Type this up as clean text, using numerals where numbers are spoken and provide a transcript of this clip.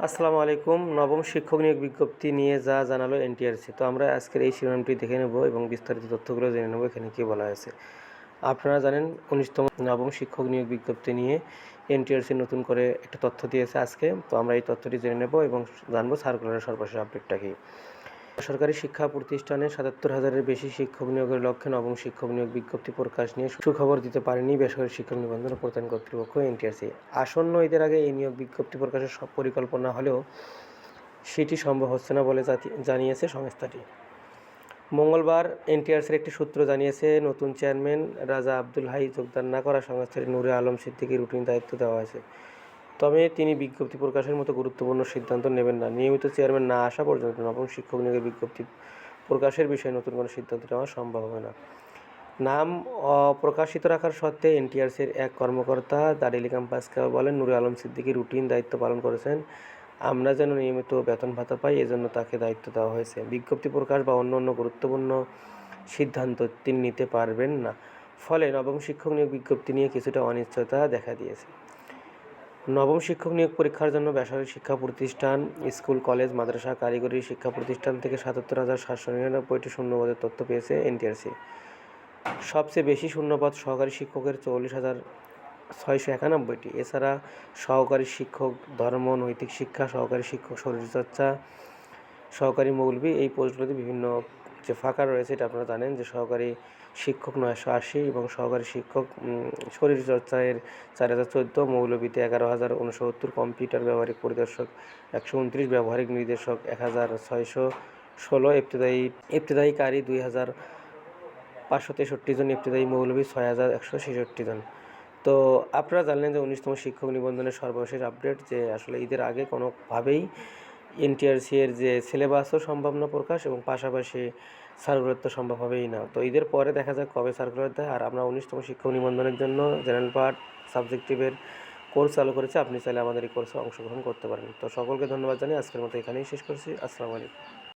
আসসালামু আলাইকুম। নবম শিক্ষক নিয়োগ বিজ্ঞপ্তি নিয়ে যা জানালো এনটিআরসি। তো আমরা আজকের এই শিরোনামটি দেখে নেব এবং বিস্তারিত তথ্যগুলো জেনে নেব এখানে কী বলা হয়েছে। আপনারা জানেন ১৯তম নবম শিক্ষক নিয়োগ বিজ্ঞপ্তি নিয়ে এনটিআরসি নতুন করে একটা তথ্য দিয়েছে আজকে। তো আমরা এই তথ্যটি জেনে নেব এবং জানবো সার্কুলারের সর্বশেষ আপডেটটা কী। সরকারি শিক্ষা প্রতিষ্ঠানে ৭৭,০০০-এর বেশি শিক্ষক নিয়োগের লক্ষ্যে নবম শিক্ষক নিয়োগ বিজ্ঞপ্তি প্রকাশ নিয়ে সুখবর দিতে পারেনি বেসরকারি শিক্ষক নিবন্ধন ও প্রত্যয়ন কর্তৃপক্ষ এনটিআরসি। আসন্ন ঈদের আগে এই নিয়োগ বিজ্ঞপ্তি প্রকাশের সব পরিকল্পনা হলেও সেটি সম্ভব হচ্ছে না বলে জানিয়েছে সংস্থাটি। মঙ্গলবার এনটিআরসির একটি সূত্র জানিয়েছে, নতুন চেয়ারম্যান রাজা আব্দুল হাই যোগদান না করা সংস্থাটির নূরে আলম সিদ্দিকীর রুটিন দায়িত্ব দেওয়া হয়েছে। তবে তিনি বিজ্ঞপ্তি প্রকাশের মতো গুরুত্বপূর্ণ সিদ্ধান্ত নেবেন না। নিয়মিত চেয়ারম্যান না আসা পর্যন্ত নবম শিক্ষক নিয়োগের বিজ্ঞপ্তি প্রকাশের বিষয়ে নতুন কোনো সিদ্ধান্ত নেওয়া সম্ভব হবে না। নাম অপ্রকাশিত রাখার সত্ত্বে এনটিআরসির এক কর্মকর্তা দারিল ক্যাম্পাসকে বলেন, নূরে আলম সিদ্দিকী রুটিন দায়িত্ব পালন করেছেন। আমরা যেন নিয়মিত বেতন ভাতা পাই, এজন্য তাকে দায়িত্ব দেওয়া হয়েছে। বিজ্ঞপ্তি প্রকাশ বা অন্য গুরুত্বপূর্ণ সিদ্ধান্ত তিনি নিতে পারবেন না। ফলে নবম শিক্ষক নিয়োগ বিজ্ঞপ্তি নিয়ে কিছুটা অনিশ্চয়তা দেখা দিয়েছে। নবম শিক্ষক নিয়োগ পরীক্ষার জন্য বেসরকারি শিক্ষা প্রতিষ্ঠান, স্কুল, কলেজ, মাদ্রাসা, কারিগরি শিক্ষা প্রতিষ্ঠান থেকে ৭৭,৭৯৯টি শূন্যপদের তথ্য পেয়েছে এনটিআরসি। সবচেয়ে বেশি শূন্যপদ সহকারী শিক্ষকের ৪৪,৬৯১টি। এছাড়া সহকারী শিক্ষক ধর্ম, নৈতিক শিক্ষা, সহকারী শিক্ষক শরীরচর্চা, সহকারী মৌলভী, এই পোস্টগুলোতে বিভিন্ন যে ফাঁকা রয়েছে এটা আপনারা জানেন যে সহকারী শিক্ষক ৯৮০ এবং সহকারী শিক্ষক শরীরচর্চার ৪,০১৪, মৌলভীতে ১১,০৬৯, কম্পিউটার ব্যবহারিক পরিদর্শক ১২৯, ব্যবহারিক নির্দেশক ১,৬১৬, ইবতেদায়ী কারি ২,৫৬৩ জন, ইবতেদায়ী মৌলভী ৬,১৬৬ জন। তো আপনারা জানলেন যে ১৯তম শিক্ষক নিবন্ধনের সর্বশেষ আপডেট, যে আসলে ঈদের আগে কোনোভাবেই এনটিআরসি এর যে সিলেবাসও সম্ভব না প্রকাশ এবং পাশাপাশি সার্কুলার তো সম্ভব হবেই না। তো ঈদের পরে দেখা যাক কবে সার্কুলার দেয়। আর আমরা ১৯তম শিক্ষক নিবন্ধনের জন্য জেনারেল পার্ট সাবজেক্টিভের কোর্স চালু করেছি। আপনি চাইলে আমাদের এই কোর্সে অংশগ্রহণ করতে পারেন। তো সকলকে ধন্যবাদ জানিয়ে আজকের মতো এখানেই শেষ করছি। আসসালামু আলাইকুম।